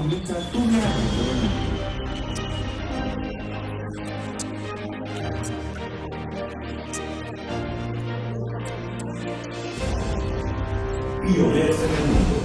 comienza tu viaje por el mundo. Pioneros en el mundo.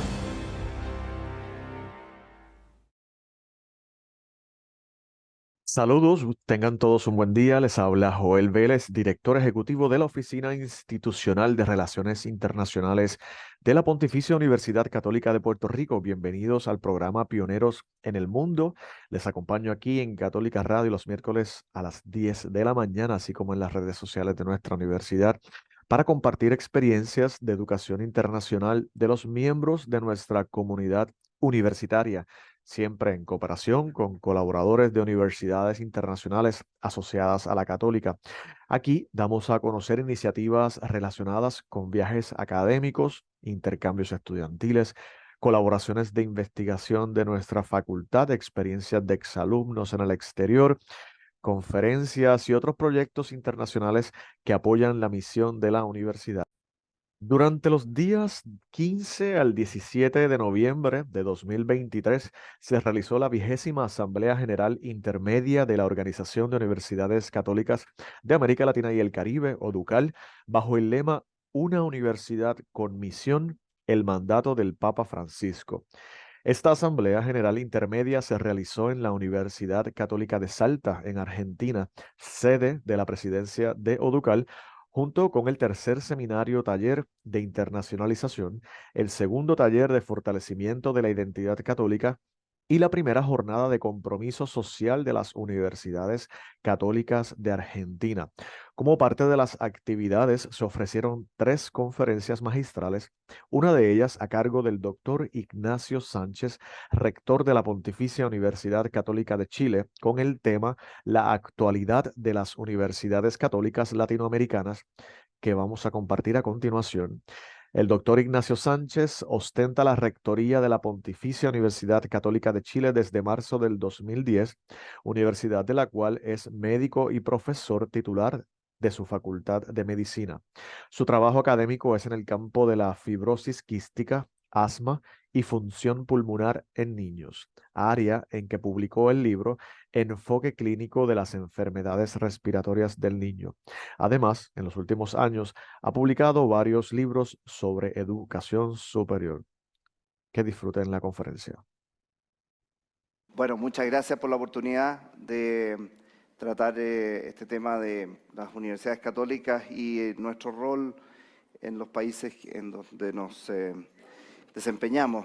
Saludos, tengan todos un buen día. Les habla Joel Vélez, director ejecutivo de la Oficina Institucional de Relaciones Internacionales de la Pontificia Universidad Católica de Puerto Rico. Bienvenidos al programa Pioneros en el Mundo. Les acompaño aquí en Católica Radio los miércoles a las 10 de la mañana, así como en las redes sociales de nuestra universidad, para compartir experiencias de educación internacional de los miembros de nuestra comunidad universitaria, siempre en cooperación con colaboradores de universidades internacionales asociadas a la Católica. Aquí damos a conocer iniciativas relacionadas con viajes académicos, intercambios estudiantiles, colaboraciones de investigación de nuestra facultad, experiencias de exalumnos en el exterior, conferencias y otros proyectos internacionales que apoyan la misión de la universidad. Durante los días 15 al 17 de noviembre de 2023 se realizó la 20ª Asamblea General Intermedia de la Organización de Universidades Católicas de América Latina y el Caribe, o DUCAL, bajo el lema Una universidad con misión, el mandato del Papa Francisco. Esta Asamblea General Intermedia se realizó en la Universidad Católica de Salta, en Argentina, sede de la presidencia de ODUCAL, junto con el tercer seminario taller de internacionalización, el segundo taller de fortalecimiento de la identidad católica y la primera jornada de compromiso social de las universidades católicas de Argentina. Como parte de las actividades se ofrecieron 3 conferencias magistrales, una de ellas a cargo del doctor Ignacio Sánchez, rector de la Pontificia Universidad Católica de Chile, con el tema La actualidad de las universidades católicas latinoamericanas, que vamos a compartir a continuación. El doctor Ignacio Sánchez ostenta la rectoría de la Pontificia Universidad Católica de Chile desde marzo del 2010, universidad de la cual es médico y profesor titular de su Facultad de Medicina. Su trabajo académico es en el campo de la fibrosis quística, asma y función pulmonar en niños, área en que publicó el libro Enfoque clínico de las enfermedades respiratorias del niño. Además, en los últimos años ha publicado varios libros sobre educación superior. Que disfruten la conferencia. Bueno, muchas gracias por la oportunidad de tratar este tema de las universidades católicas y nuestro rol en los países en donde nos desempeñamos.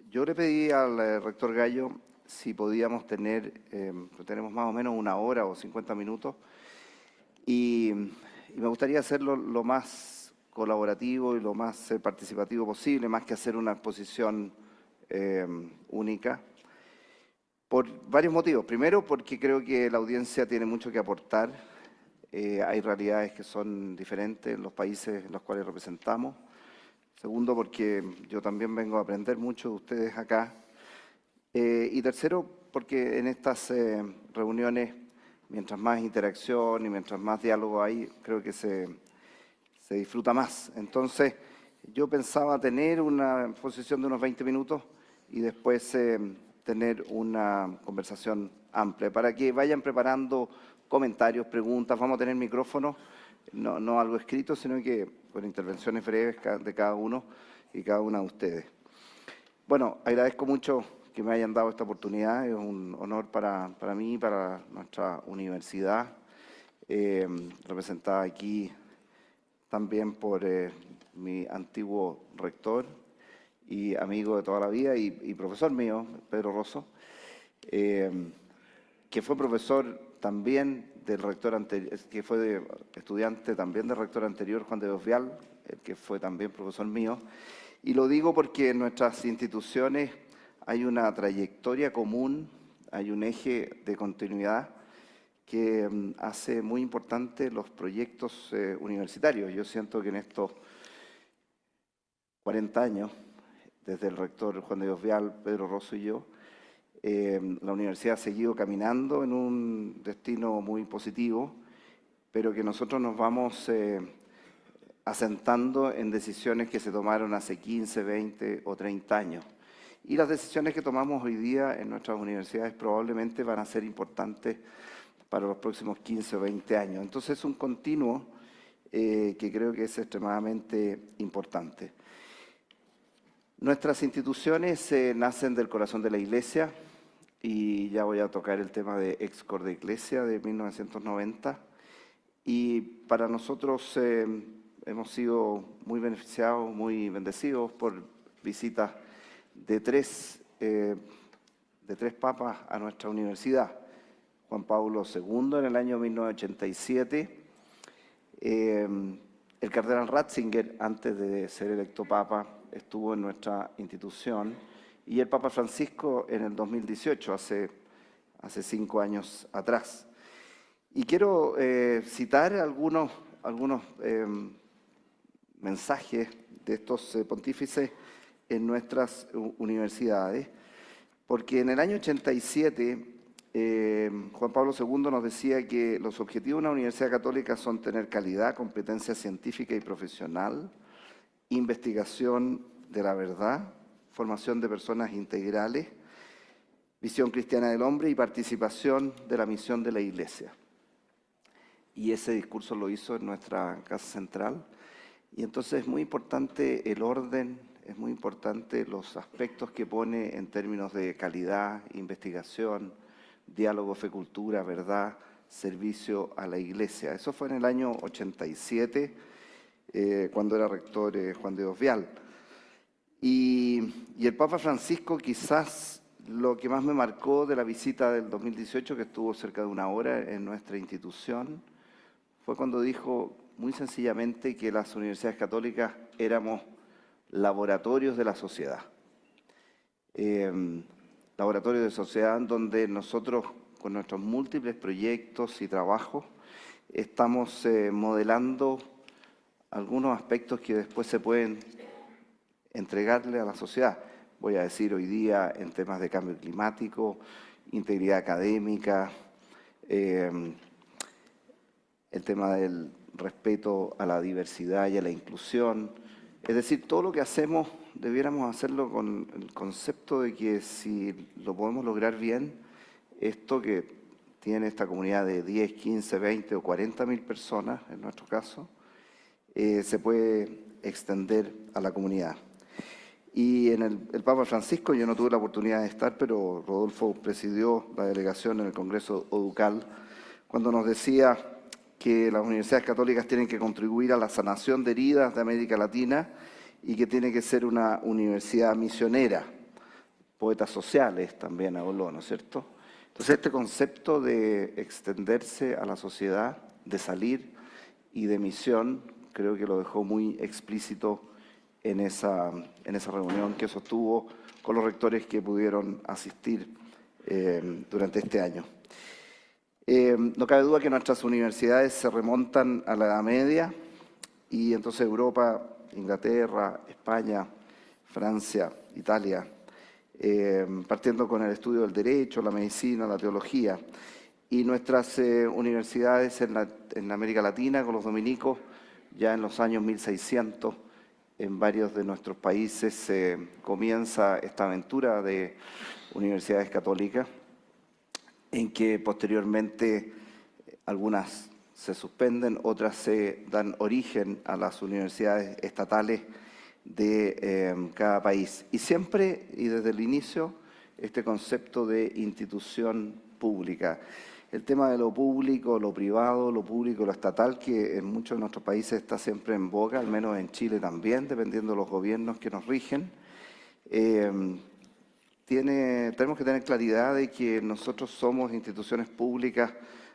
Yo le pedí al rector Gallo si podíamos tener, tenemos más o menos 1 hora o 50 minutos, y me gustaría hacerlo lo más colaborativo y lo más participativo posible, más que hacer una exposición única. Por varios motivos. Primero, porque creo que la audiencia tiene mucho que aportar. Hay realidades que son diferentes en los países en los cuales representamos. Segundo, porque yo también vengo a aprender mucho de ustedes acá. Y tercero, porque en estas reuniones, mientras más interacción y mientras más diálogo hay, creo que se disfruta más. Entonces, yo pensaba tener una exposición de unos 20 minutos y después tener una conversación amplia, para que vayan preparando comentarios, preguntas. Vamos a tener micrófonos, no algo escrito, sino que con intervenciones breves de cada uno y cada una de ustedes. Bueno, agradezco mucho que me hayan dado esta oportunidad. Es un honor para mí y para nuestra universidad, representada aquí también por mi antiguo rector y amigo de toda la vida y profesor mío, Pedro Rosso, que fue profesor también del rector anterior, que fue estudiante también del rector anterior, Juan de Dios Vial, el que fue también profesor mío. Y lo digo porque en nuestras instituciones hay una trayectoria común, hay un eje de continuidad que hace muy importante los proyectos universitarios. Yo siento que en estos 40 años, desde el rector Juan de Dios Vial, Pedro Rosso y yo, la universidad ha seguido caminando en un destino muy positivo, pero que nosotros nos vamos asentando en decisiones que se tomaron hace 15, 20 o 30 años. Y las decisiones que tomamos hoy día en nuestras universidades probablemente van a ser importantes para los próximos 15 o 20 años. Entonces es un continuo que creo que es extremadamente importante. Nuestras instituciones nacen del corazón de la Iglesia, y ya voy a tocar el tema de Ex Cor de Iglesia de 1990. Y para nosotros hemos sido muy beneficiados, muy bendecidos por visitas de tres papas a nuestra universidad. Juan Pablo II en el año 1987, el cardenal Ratzinger, antes de ser electo papa, estuvo en nuestra institución, y el Papa Francisco en el 2018, hace 5 años atrás. Y quiero citar algunos mensajes de estos pontífices en nuestras universidades, porque en el año 87 Juan Pablo II nos decía que los objetivos de una universidad católica son tener calidad, competencia científica y profesional, investigación de la verdad, formación de personas integrales, visión cristiana del hombre y participación de la misión de la Iglesia. Y ese discurso lo hizo en nuestra Casa Central. Y entonces es muy importante el orden, es muy importante los aspectos que pone en términos de calidad, investigación, diálogo, fe, cultura, verdad, servicio a la Iglesia. Eso fue en el año 87, cuando era rector Juan de Dios Vial. Y el Papa Francisco, quizás lo que más me marcó de la visita del 2018, que estuvo cerca de 1 hora en nuestra institución, fue cuando dijo muy sencillamente que las universidades católicas éramos laboratorios de la sociedad. Laboratorios de sociedad en donde nosotros, con nuestros múltiples proyectos y trabajos, estamos modelando algunos aspectos que después se pueden entregarle a la sociedad. Voy a decir hoy día en temas de cambio climático, integridad académica, el tema del respeto a la diversidad y a la inclusión. Es decir, todo lo que hacemos debiéramos hacerlo con el concepto de que si lo podemos lograr bien, esto que tiene esta comunidad de 10, 15, 20 o 40.000 personas, en nuestro caso, se puede extender a la comunidad. Y en el Papa Francisco, yo no tuve la oportunidad de estar, pero Rodolfo presidió la delegación en el Congreso ODUCAL, cuando nos decía que las universidades católicas tienen que contribuir a la sanación de heridas de América Latina y que tiene que ser una universidad misionera. Poetas sociales también habló, ¿no es cierto? Entonces este concepto de extenderse a la sociedad, de salir y de misión, creo que lo dejó muy explícito en esa reunión que sostuvo con los rectores que pudieron asistir durante este año. No cabe duda que nuestras universidades se remontan a la Edad Media, y entonces Europa, Inglaterra, España, Francia, Italia, partiendo con el estudio del derecho, la medicina, la teología, y nuestras universidades en América Latina, con los dominicos, ya en los años 1600, en varios de nuestros países comienza esta aventura de universidades católicas, en que posteriormente algunas se suspenden, otras se dan origen a las universidades estatales de cada país. Y siempre, y desde el inicio, este concepto de institución pública. El tema de lo público, lo privado, lo público, lo estatal, que en muchos de nuestros países está siempre en boga, al menos en Chile también, dependiendo de los gobiernos que nos rigen. Tenemos que tener claridad de que nosotros somos instituciones públicas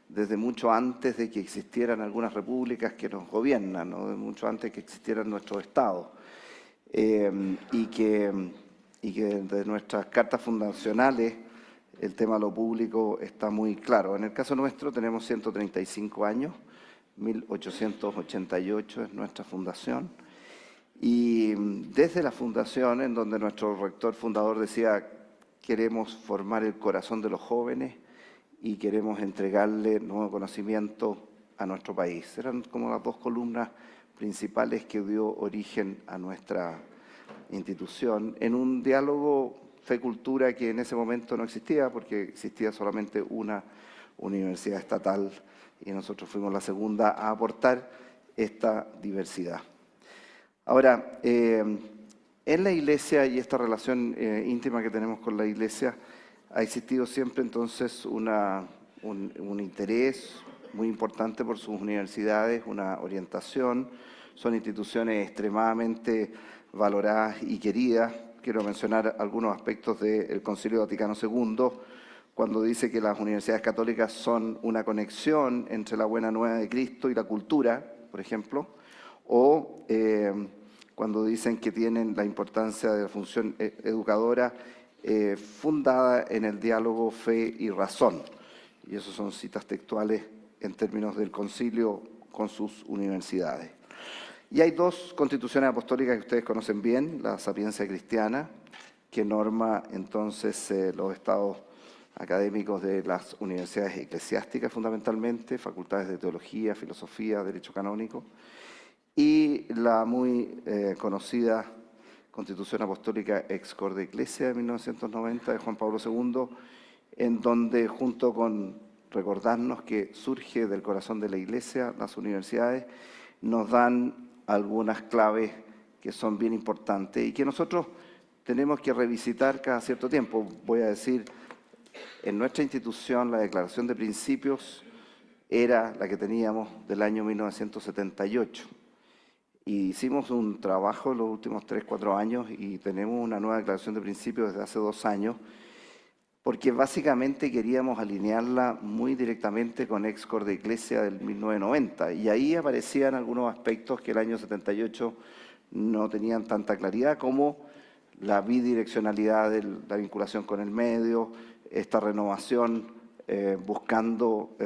desde mucho antes de que existieran algunas repúblicas que nos gobiernan, ¿no? De mucho antes que existieran nuestros estados. Y que desde nuestras cartas fundacionales el tema de lo público está muy claro. En el caso nuestro tenemos 135 años, 1888 es nuestra fundación. Y desde la fundación, en donde nuestro rector fundador decía, queremos formar el corazón de los jóvenes y queremos entregarle nuevo conocimiento a nuestro país. Eran como las dos columnas principales que dio origen a nuestra institución, en un diálogo Fe Cultura, que en ese momento no existía porque existía solamente una universidad estatal y nosotros fuimos la segunda a aportar esta diversidad. Ahora, en la Iglesia y esta relación íntima que tenemos con la Iglesia, ha existido siempre entonces un interés muy importante por sus universidades, una orientación. Son instituciones extremadamente valoradas y queridas. Quiero mencionar algunos aspectos del Concilio Vaticano II, cuando dice que las universidades católicas son una conexión entre la buena nueva de Cristo y la cultura, por ejemplo, o cuando dicen que tienen la importancia de la función educadora fundada en el diálogo fe y razón. Y eso son citas textuales en términos del concilio con sus universidades. Y hay dos constituciones apostólicas que ustedes conocen bien, la Sapiencia Cristiana, que norma entonces los estados académicos de las universidades eclesiásticas fundamentalmente, facultades de teología, filosofía, derecho canónico, y la muy conocida Constitución Apostólica Ex Corde Ecclesia de 1990 de Juan Pablo II, en donde junto con recordarnos que surge del corazón de la Iglesia, las universidades nos dan algunas claves que son bien importantes y que nosotros tenemos que revisitar cada cierto tiempo. Voy a decir, en nuestra institución la Declaración de Principios era la que teníamos del año 1978. Y hicimos un trabajo en los últimos 3-4 años y tenemos una nueva Declaración de Principios desde hace 2 años, porque básicamente queríamos alinearla muy directamente con Ex Corde Ecclesia del 1990. Y ahí aparecían algunos aspectos que el año 78 no tenían tanta claridad, como la bidireccionalidad de la vinculación con el medio, esta renovación buscando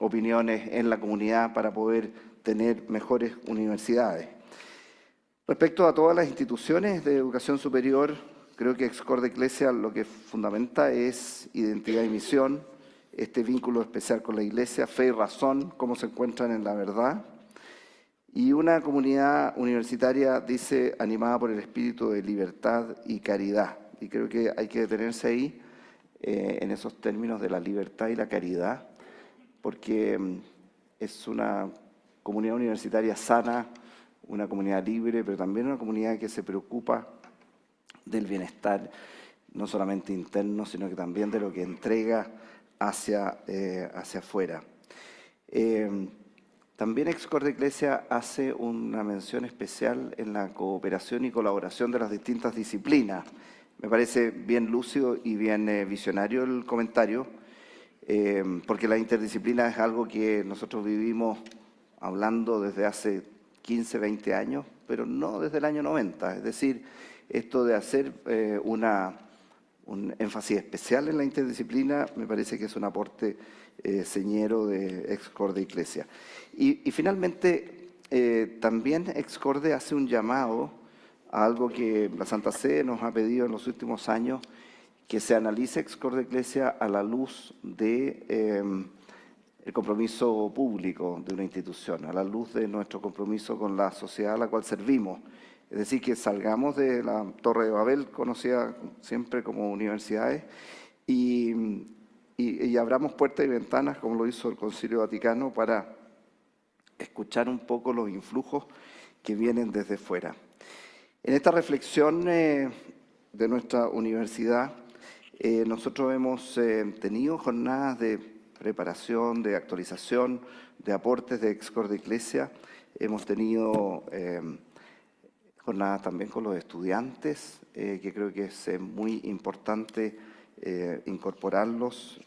opiniones en la comunidad para poder tener mejores universidades. Respecto a todas las instituciones de educación superior, creo que Ex Corde Ecclesia lo que fundamenta es identidad y misión, este vínculo especial con la Iglesia, fe y razón, cómo se encuentran en la verdad, y una comunidad universitaria, dice, animada por el espíritu de libertad y caridad. Y creo que hay que detenerse ahí, en esos términos de la libertad y la caridad, porque es una comunidad universitaria sana, una comunidad libre, pero también una comunidad que se preocupa del bienestar, no solamente interno, sino que también de lo que entrega hacia afuera. También Ex Corde Ecclesia hace una mención especial en la cooperación y colaboración de las distintas disciplinas. Me parece bien lúcido y bien visionario el comentario, porque la interdisciplina es algo que nosotros vivimos hablando desde hace 15, 20 años, pero no desde el año 90. Es decir, esto de hacer un énfasis especial en la interdisciplina me parece que es un aporte señero de Ex Corde Ecclesia. Y finalmente, también Ex Corde hace un llamado a algo que la Santa Sede nos ha pedido en los últimos años, que se analice Ex Corde Ecclesia a la luz de el compromiso público de una institución, a la luz de nuestro compromiso con la sociedad a la cual servimos. Es decir, que salgamos de la Torre de Babel, conocida siempre como universidades, y abramos puertas y ventanas, como lo hizo el Concilio Vaticano, para escuchar un poco los influjos que vienen desde fuera. En esta reflexión de nuestra universidad, nosotros hemos tenido jornadas de preparación, de actualización, de aportes de Ex Corde Ecclesia. Hemos tenido jornadas también con los estudiantes, que creo que es muy importante incorporarlos.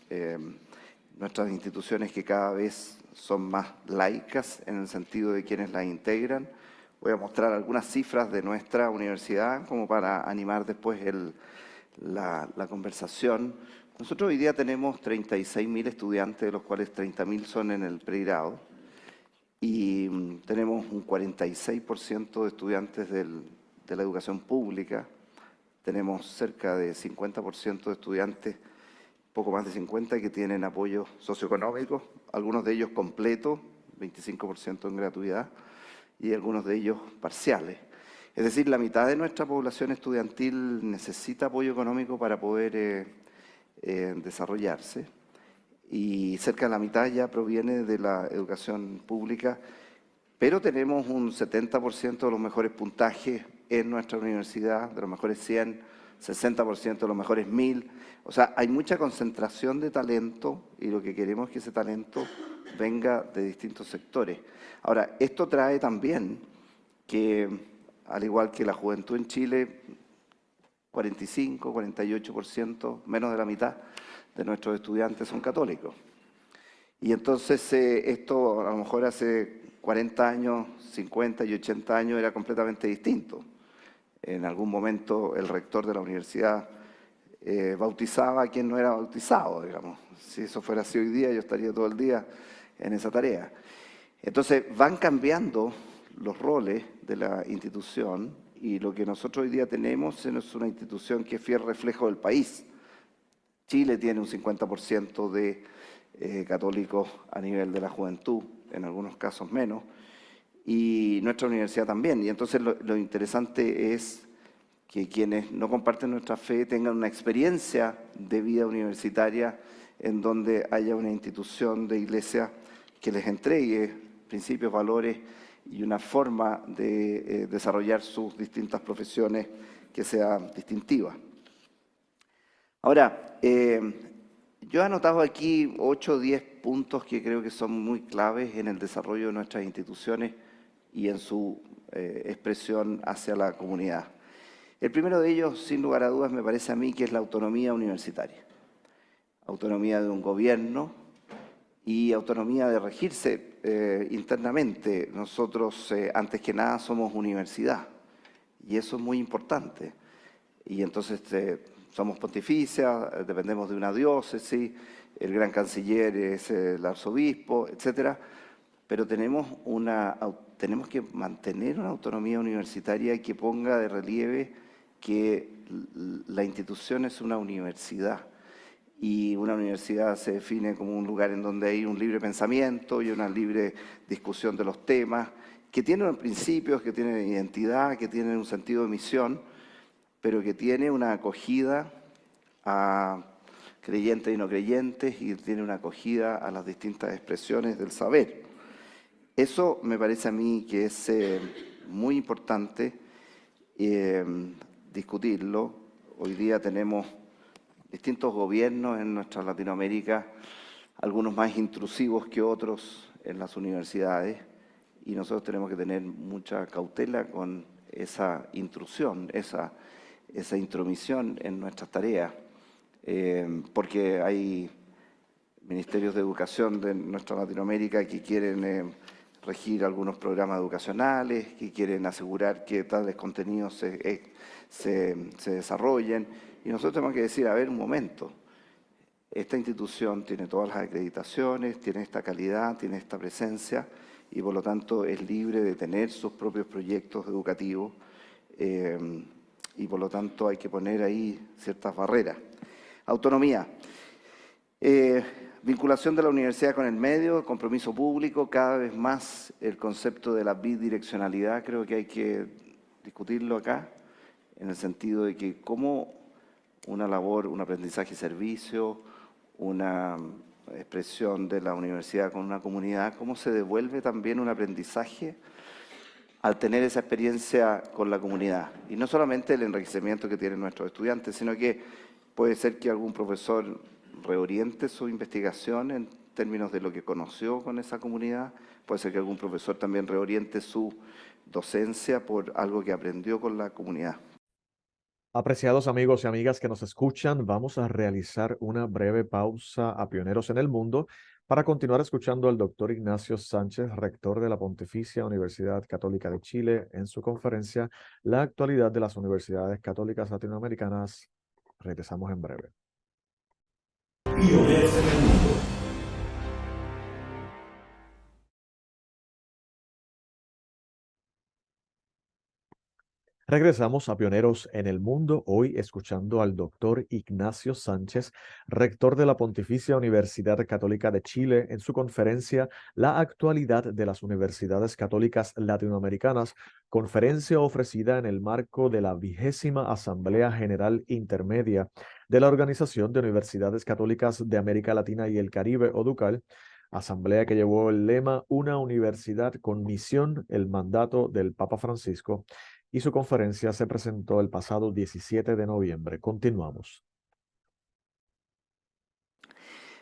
Nuestras instituciones que cada vez son más laicas en el sentido de quienes las integran. Voy a mostrar algunas cifras de nuestra universidad como para animar después la conversación. Nosotros hoy día tenemos 36.000 estudiantes, de los cuales 30.000 son en el pregrado, y tenemos un 46% de estudiantes de la educación pública, tenemos cerca de 50% de estudiantes, poco más de 50, que tienen apoyo socioeconómico, algunos de ellos completos, 25% en gratuidad, y algunos de ellos parciales. Es decir, la mitad de nuestra población estudiantil necesita apoyo económico para poder desarrollarse, y cerca de la mitad ya proviene de la educación pública, pero tenemos un 70% de los mejores puntajes en nuestra universidad, de los mejores 100, 60% de los mejores 1000. O sea, hay mucha concentración de talento y lo que queremos es que ese talento venga de distintos sectores. Ahora, esto trae también que, al igual que la juventud en Chile, 45, 48%, menos de la mitad de nuestros estudiantes son católicos. Y entonces esto a lo mejor hace 40 años, 50 y 80 años era completamente distinto. En algún momento el rector de la universidad bautizaba a quien no era bautizado, digamos. Si eso fuera así hoy día, yo estaría todo el día en esa tarea. Entonces van cambiando los roles de la institución, y lo que nosotros hoy día tenemos es una institución que es fiel reflejo del país. Chile tiene un 50% de católicos a nivel de la juventud, en algunos casos menos, y nuestra universidad también. Y entonces lo interesante es que quienes no comparten nuestra fe tengan una experiencia de vida universitaria en donde haya una institución de iglesia que les entregue principios, valores y una forma de desarrollar sus distintas profesiones que sea distintiva. Ahora, yo he anotado aquí 8 o 10 puntos que creo que son muy claves en el desarrollo de nuestras instituciones y en su expresión hacia la comunidad. El primero de ellos, sin lugar a dudas, me parece a mí que es la autonomía universitaria. Autonomía de un gobierno y autonomía de regirse internamente. Nosotros, antes que nada, somos universidad, y eso es muy importante. Y entonces somos pontificia, dependemos de una diócesis, el gran canciller es el arzobispo, etc. Pero tenemos que mantener una autonomía universitaria que ponga de relieve que la institución es una universidad. Y una universidad se define como un lugar en donde hay un libre pensamiento y una libre discusión de los temas, que tienen principios, que tienen identidad, que tienen un sentido de misión, pero que tiene una acogida a creyentes y no creyentes, y tiene una acogida a las distintas expresiones del saber. Eso me parece a mí que es muy importante discutirlo. Hoy día tenemos distintos gobiernos en nuestra Latinoamérica, algunos más intrusivos que otros en las universidades, y nosotros tenemos que tener mucha cautela con esa intrusión, esa intromisión en nuestras tareas, porque hay ministerios de educación de nuestra Latinoamérica que quieren regir algunos programas educacionales, que quieren asegurar que tales contenidos se desarrollen, y nosotros tenemos que decir, a ver, un momento, esta institución tiene todas las acreditaciones, tiene esta calidad, tiene esta presencia, y por lo tanto es libre de tener sus propios proyectos educativos, y por lo tanto hay que poner ahí ciertas barreras. Autonomía. Vinculación de la universidad con el medio, compromiso público, cada vez más el concepto de la bidireccionalidad creo que hay que discutirlo acá, en el sentido de que cómo una labor, un aprendizaje y servicio, una expresión de la universidad con una comunidad, cómo se devuelve también un aprendizaje al tener esa experiencia con la comunidad. Y no solamente el enriquecimiento que tienen nuestros estudiantes, sino que puede ser que algún profesor reoriente su investigación en términos de lo que conoció con esa comunidad, puede ser que algún profesor también reoriente su docencia por algo que aprendió con la comunidad. Apreciados amigos y amigas que nos escuchan, vamos a realizar una breve pausa a Pioneros en el Mundo para continuar escuchando al doctor Ignacio Sánchez, rector de la Pontificia Universidad Católica de Chile, en su conferencia La actualidad de las universidades católicas latinoamericanas. Regresamos en breve. Pioneros en el Mundo. Regresamos a Pioneros en el Mundo, hoy escuchando al doctor Ignacio Sánchez, rector de la Pontificia Universidad Católica de Chile, en su conferencia La actualidad de las universidades católicas latinoamericanas, conferencia ofrecida en el marco de la 20ª Asamblea General Intermedia de la Organización de Universidades Católicas de América Latina y el Caribe, ODUCAL, asamblea que llevó el lema Una universidad con misión, el mandato del Papa Francisco, y su conferencia se presentó el pasado 17 de noviembre. Continuamos.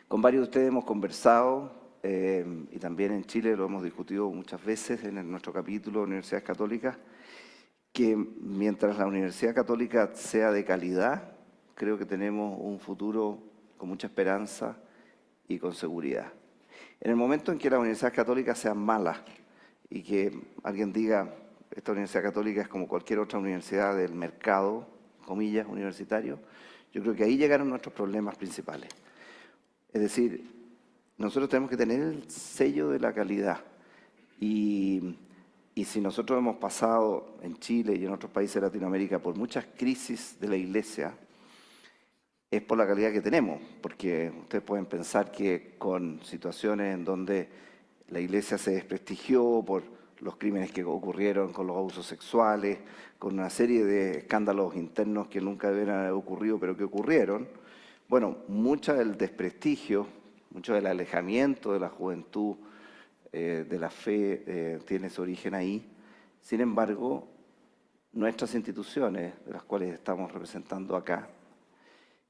Con varios de ustedes hemos conversado y también en Chile lo hemos discutido muchas veces en nuestro capítulo de Universidades Católicas, que mientras la Universidad Católica sea de calidad, creo que tenemos un futuro con mucha esperanza y con seguridad. En el momento en que las universidades católicas sean malas y que alguien diga esta Universidad Católica es como cualquier otra universidad del mercado, comillas, universitario, yo creo que ahí llegaron nuestros problemas principales. Es decir, nosotros tenemos que tener el sello de la calidad y si nosotros hemos pasado en Chile y en otros países de Latinoamérica por muchas crisis de la Iglesia, es por la calidad que tenemos, porque ustedes pueden pensar que con situaciones en donde la Iglesia se desprestigió por los crímenes que ocurrieron con los abusos sexuales, con una serie de escándalos internos que nunca debieran haber ocurrido, pero que ocurrieron, bueno, mucho del desprestigio, mucho del alejamiento de la juventud, de la fe, tiene su origen ahí. Sin embargo, nuestras instituciones, de las cuales estamos representando acá,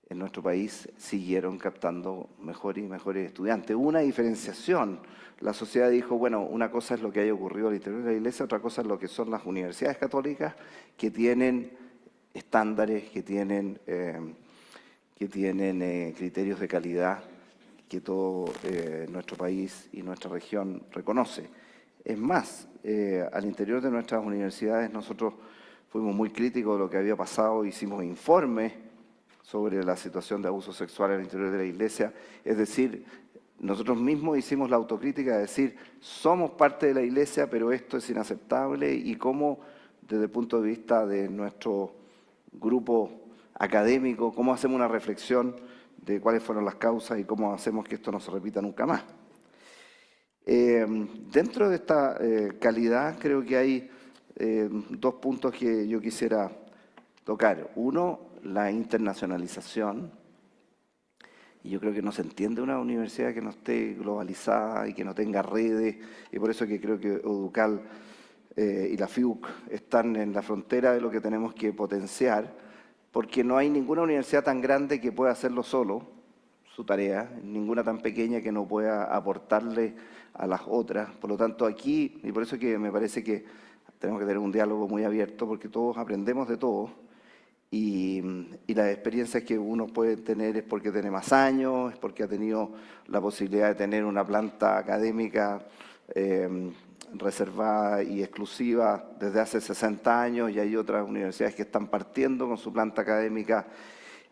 en nuestro país siguieron captando mejores y mejores estudiantes. Hubo una diferenciación. La sociedad dijo, bueno, una cosa es lo que haya ocurrido al interior de la Iglesia, otra cosa es lo que son las universidades católicas, que tienen estándares, que tienen criterios de calidad que todo nuestro país y nuestra región reconoce. Es más, al interior de nuestras universidades nosotros fuimos muy críticos de lo que había pasado, hicimos informes sobre la situación de abuso sexual al interior de la Iglesia. Es decir, nosotros mismos hicimos la autocrítica de decir, somos parte de la Iglesia, pero esto es inaceptable, y cómo, desde el punto de vista de nuestro grupo académico, cómo hacemos una reflexión de cuáles fueron las causas y cómo hacemos que esto no se repita nunca más. Dentro de esta calidad creo que hay dos puntos que yo quisiera tocar. Uno, la internacionalización, y yo creo que no se entiende una universidad que no esté globalizada y que no tenga redes, y por eso que creo que ODUCAL y la FIUC están en la frontera de lo que tenemos que potenciar, porque no hay ninguna universidad tan grande que pueda hacerlo solo, su tarea, ninguna tan pequeña que no pueda aportarle a las otras. Por lo tanto, aquí, y por eso que me parece que tenemos que tener un diálogo muy abierto, porque todos aprendemos de todos, y las experiencias que uno puede tener es porque tiene más años, es porque ha tenido la posibilidad de tener una planta académica reservada y exclusiva desde hace 60 años, y hay otras universidades que están partiendo con su planta académica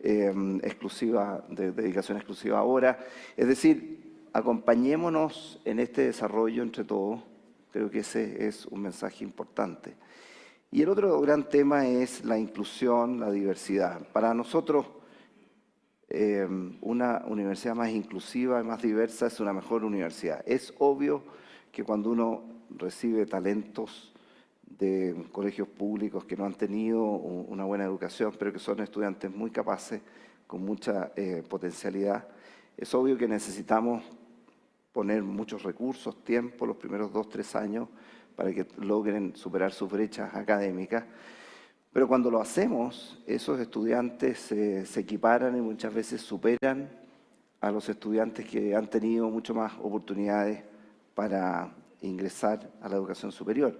exclusiva, de dedicación exclusiva ahora. Es decir, acompañémonos en este desarrollo entre todos. Creo que ese es un mensaje importante. Y el otro gran tema es la inclusión, la diversidad. Para nosotros, una universidad más inclusiva y más diversa es una mejor universidad. Es obvio que cuando uno recibe talentos de colegios públicos que no han tenido una buena educación, pero que son estudiantes muy capaces, con mucha potencialidad, es obvio que necesitamos poner muchos recursos, tiempo, los primeros 2 o 3 años, para que logren superar sus brechas académicas. Pero cuando lo hacemos, esos estudiantes se equiparan y muchas veces superan a los estudiantes que han tenido mucho más oportunidades para ingresar a la educación superior.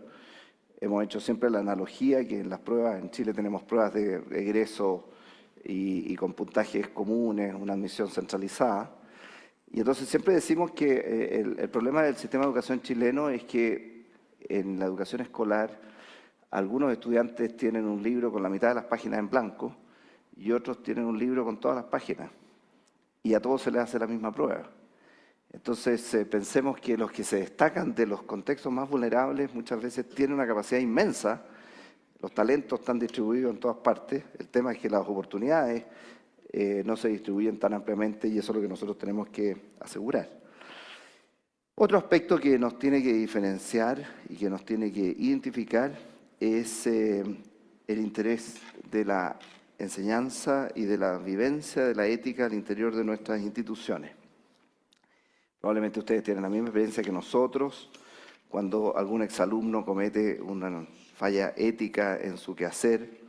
Hemos hecho siempre la analogía que en las pruebas, en Chile tenemos pruebas de egreso y con puntajes comunes, una admisión centralizada. Y entonces siempre decimos que el problema del sistema de educación chileno es que en la educación escolar algunos estudiantes tienen un libro con la mitad de las páginas en blanco y otros tienen un libro con todas las páginas, y a todos se les hace la misma prueba. Entonces pensemos que los que se destacan de los contextos más vulnerables muchas veces tienen una capacidad inmensa Los talentos están distribuidos en todas partes, el tema es que las oportunidades no se distribuyen tan ampliamente y eso es lo que nosotros tenemos que asegurar. Otro aspecto que nos tiene que diferenciar y que nos tiene que identificar es el interés de la enseñanza y de la vivencia de la ética al interior de nuestras instituciones. Probablemente ustedes tienen la misma experiencia que nosotros cuando algún exalumno comete una falla ética en su quehacer.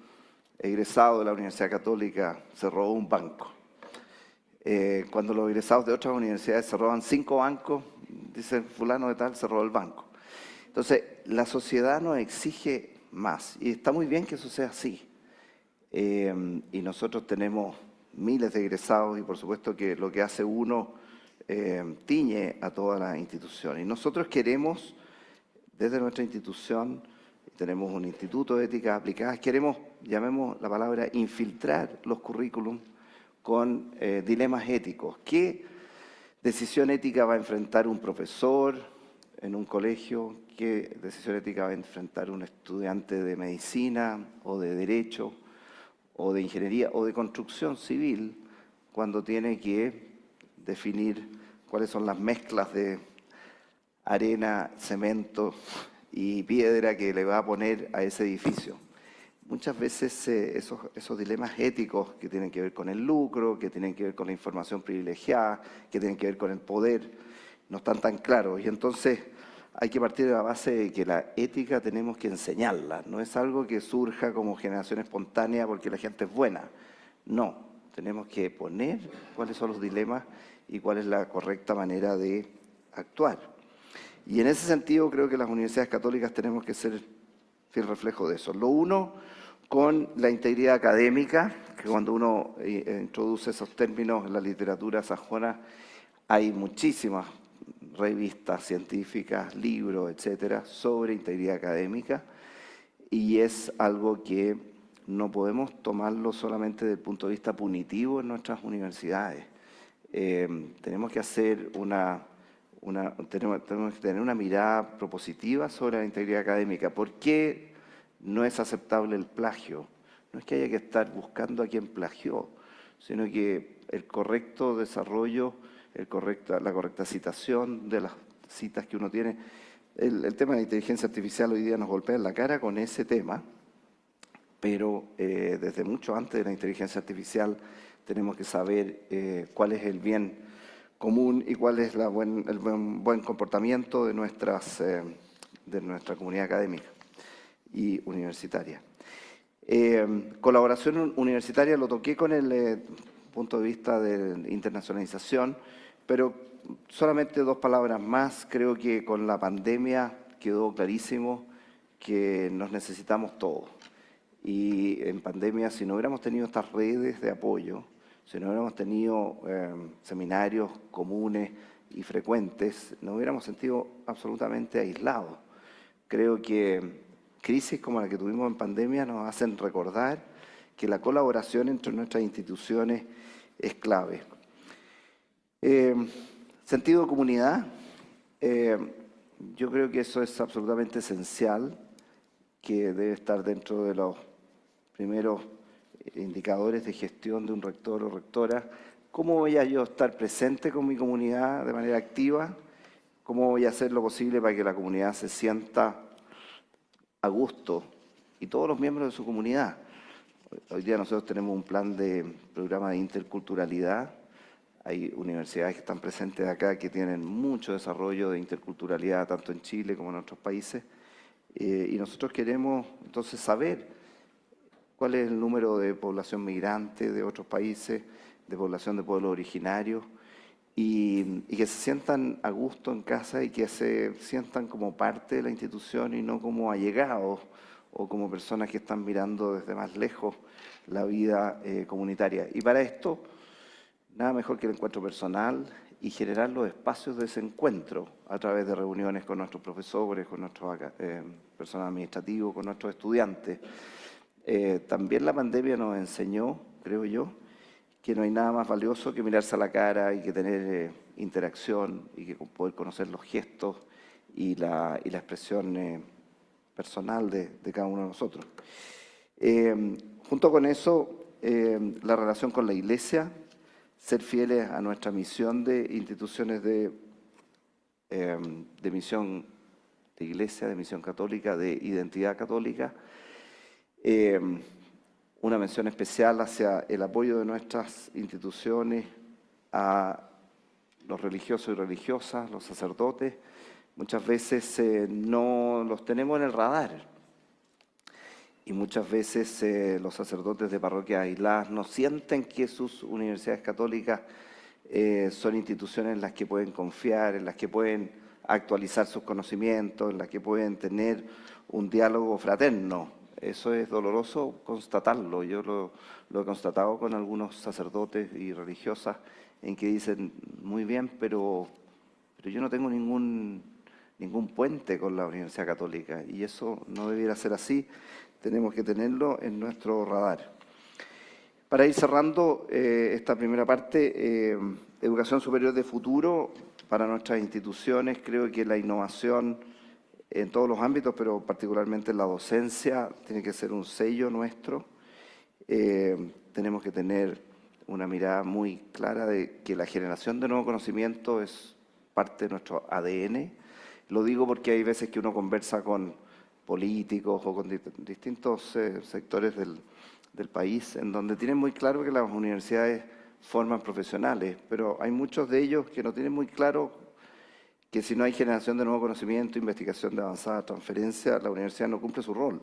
Egresado de la Universidad Católica se robó un banco. Cuando los egresados de otras universidades se roban 5 bancos, dice fulano de tal, se robó el banco. Entonces, la sociedad nos exige más y está muy bien que eso sea así. Y nosotros tenemos miles de egresados y por supuesto que lo que hace uno tiñe a toda la institución. Y nosotros queremos, desde nuestra institución, tenemos un instituto de ética aplicada, queremos, llamemos la palabra, infiltrar los currículums con dilemas éticos. ¿Qué decisión ética va a enfrentar un profesor en un colegio? ¿Qué decisión ética va a enfrentar un estudiante de medicina o de derecho o de ingeniería o de construcción civil cuando tiene que definir cuáles son las mezclas de arena, cemento y piedra que le va a poner a ese edificio? Muchas veces esos dilemas éticos que tienen que ver con el lucro, que tienen que ver con la información privilegiada, que tienen que ver con el poder, no están tan claros. Y entonces hay que partir de la base de que la ética tenemos que enseñarla. No es algo que surja como generación espontánea porque la gente es buena. No, tenemos que poner cuáles son los dilemas y cuál es la correcta manera de actuar. Y en ese sentido creo que las universidades católicas tenemos que ser fiel reflejo de eso. Lo uno, con la integridad académica, que cuando uno introduce esos términos en la literatura sajona, hay muchísimas revistas científicas, libros, etcétera, sobre integridad académica, y es algo que no podemos tomarlo solamente desde el punto de vista punitivo en nuestras universidades. Tenemos que hacer tenemos que tener una mirada propositiva sobre la integridad académica. ¿Por qué no es aceptable el plagio? No es que haya que estar buscando a quien plagió, sino que el correcto desarrollo, la correcta citación de las citas que uno tiene. El tema de la inteligencia artificial hoy día nos golpea en la cara con ese tema, pero desde mucho antes de la inteligencia artificial tenemos que saber cuál es el bien común y cuál es el buen comportamiento de nuestra comunidad académica y universitaria. Colaboración universitaria lo toqué con el punto de vista de internacionalización, pero solamente 2 palabras más. Creo que con la pandemia quedó clarísimo que nos necesitamos todos. Y en pandemia, si no hubiéramos tenido estas redes de apoyo, si no hubiéramos tenido seminarios comunes y frecuentes, nos hubiéramos sentido absolutamente aislados. Creo que crisis como la que tuvimos en pandemia nos hacen recordar que la colaboración entre nuestras instituciones es clave. Sentido de comunidad, yo creo que eso es absolutamente esencial, que debe estar dentro de los primeros indicadores de gestión de un rector o rectora. ¿Cómo voy a yo estar presente con mi comunidad de manera activa? ¿Cómo voy a hacer lo posible para que la comunidad se sienta a gusto? Y todos los miembros de su comunidad. Hoy día nosotros tenemos un plan de programa de interculturalidad. Hay universidades que están presentes acá que tienen mucho desarrollo de interculturalidad, tanto en Chile como en otros países. Y nosotros queremos entonces saber cuál es el número de población migrante de otros países, de población de pueblos originarios, y que se sientan a gusto en casa y que se sientan como parte de la institución y no como allegados o como personas que están mirando desde más lejos la vida comunitaria. Y para esto, nada mejor que el encuentro personal y generar los espacios de ese encuentro a través de reuniones con nuestros profesores, con nuestro personal administrativo, con nuestros estudiantes. También la pandemia nos enseñó, creo yo, que no hay nada más valioso que mirarse a la cara y que tener interacción y que poder conocer los gestos y la expresión personal de cada uno de nosotros. Junto con eso, la relación con la Iglesia, ser fieles a nuestra misión de instituciones de misión de Iglesia, de misión católica, de identidad católica. Una mención especial hacia el apoyo de nuestras instituciones a los religiosos y religiosas, los sacerdotes. Muchas veces no los tenemos en el radar. Y muchas veces los sacerdotes de parroquias aisladas no sienten que sus universidades católicas son instituciones en las que pueden confiar, en las que pueden actualizar sus conocimientos, en las que pueden tener un diálogo fraterno. Eso es doloroso constatarlo. Yo lo he constatado con algunos sacerdotes y religiosas en que dicen, muy bien, pero yo no tengo ningún puente con la Universidad Católica, y eso no debiera ser así. Tenemos que tenerlo en nuestro radar. Para ir cerrando esta primera parte, educación superior de futuro para nuestras instituciones, creo que la innovación en todos los ámbitos, pero particularmente en la docencia, tiene que ser un sello nuestro. Tenemos que tener una mirada muy clara de que la generación de nuevo conocimiento es parte de nuestro ADN. Lo digo porque hay veces que uno conversa con políticos o con distintos sectores del país, en donde tienen muy claro que las universidades forman profesionales, pero hay muchos de ellos que no tienen muy claro que si no hay generación de nuevo conocimiento, investigación de avanzada transferencia, la universidad no cumple su rol.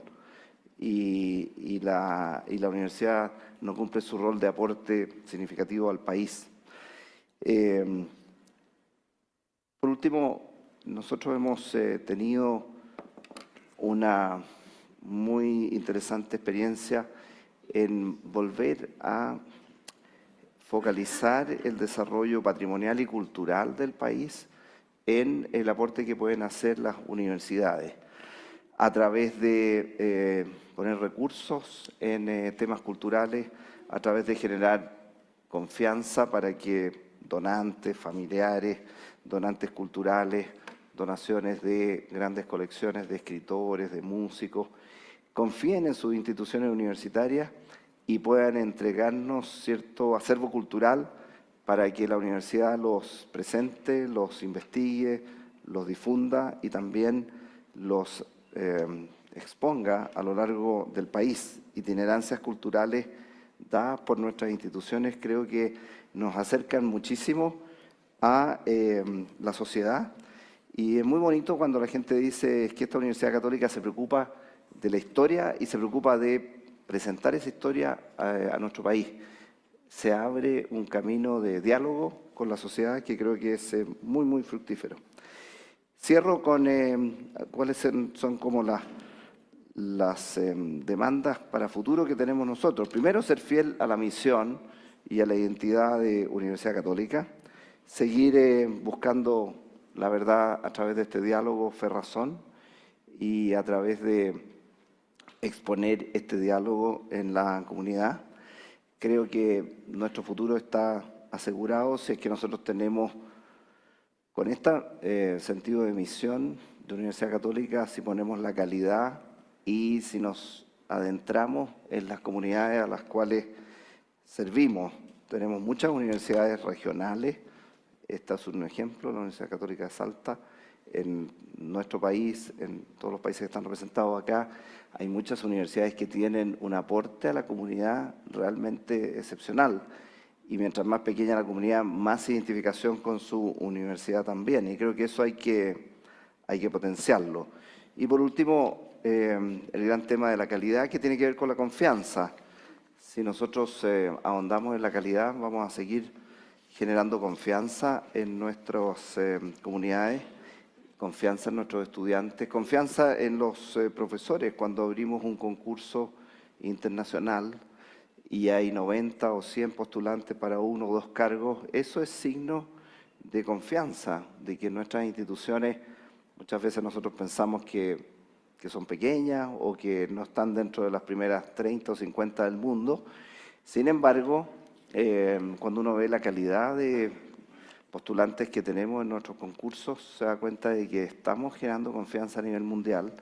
Y la universidad no cumple su rol de aporte significativo al país. Por último, nosotros hemos tenido una muy interesante experiencia en volver a focalizar el desarrollo patrimonial y cultural del país en el aporte que pueden hacer las universidades a través de poner recursos en temas culturales, a través de generar confianza para que donantes, familiares, donantes culturales, donaciones de grandes colecciones de escritores, de músicos, confíen en sus instituciones universitarias y puedan entregarnos cierto acervo cultural para que la universidad los presente, los investigue, los difunda y también los exponga a lo largo del país. Itinerancias culturales dadas por nuestras instituciones creo que nos acercan muchísimo a la sociedad, y es muy bonito cuando la gente dice que esta Universidad Católica se preocupa de la historia y se preocupa de presentar esa historia a nuestro país. Se abre un camino de diálogo con la sociedad que creo que es muy, muy fructífero. Cierro con cuáles son como las demandas para futuro que tenemos nosotros. Primero, ser fiel a la misión y a la identidad de Universidad Católica. Seguir buscando la verdad a través de este diálogo fe-razón y a través de exponer este diálogo en la comunidad. Creo que nuestro futuro está asegurado si es que nosotros tenemos, con este sentido de misión de Universidad Católica, si ponemos la calidad y si nos adentramos en las comunidades a las cuales servimos. Tenemos muchas universidades regionales. Este es un ejemplo, la Universidad Católica de Salta. En nuestro país, en todos los países que están representados acá, hay muchas universidades que tienen un aporte a la comunidad realmente excepcional. Y mientras más pequeña la comunidad, más identificación con su universidad también. Y creo que eso hay que potenciarlo. Y por último, el gran tema de la calidad, que tiene que ver con la confianza. Si nosotros ahondamos en la calidad, vamos a seguir generando confianza en nuestras comunidades, confianza en nuestros estudiantes, confianza en los profesores. Cuando abrimos un concurso internacional y hay 90 o 100 postulantes para 1 o 2 cargos, eso es signo de confianza, de que nuestras instituciones, muchas veces nosotros pensamos que son pequeñas o que no están dentro de las primeras 30 o 50 del mundo. Sin embargo, cuando uno ve la calidad de postulantes que tenemos en nuestros concursos, se da cuenta de que estamos generando confianza a nivel mundial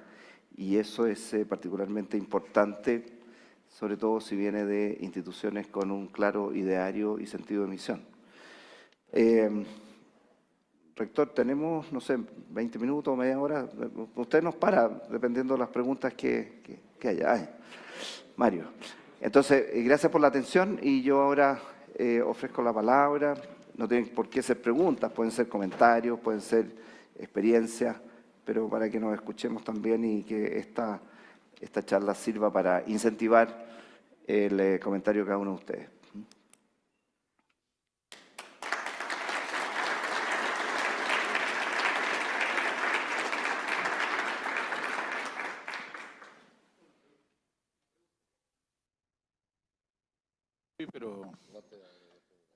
Y eso es particularmente importante, sobre todo si viene de instituciones con un claro ideario y sentido de misión. Rector, tenemos, no sé, 20 minutos o media hora. Usted nos para, dependiendo de las preguntas que haya. Ay, Mario. Entonces, gracias por la atención y yo ahora ofrezco la palabra. No tienen por qué ser preguntas, pueden ser comentarios, pueden ser experiencias, pero para que nos escuchemos también y que esta charla sirva para incentivar el comentario de cada uno de ustedes.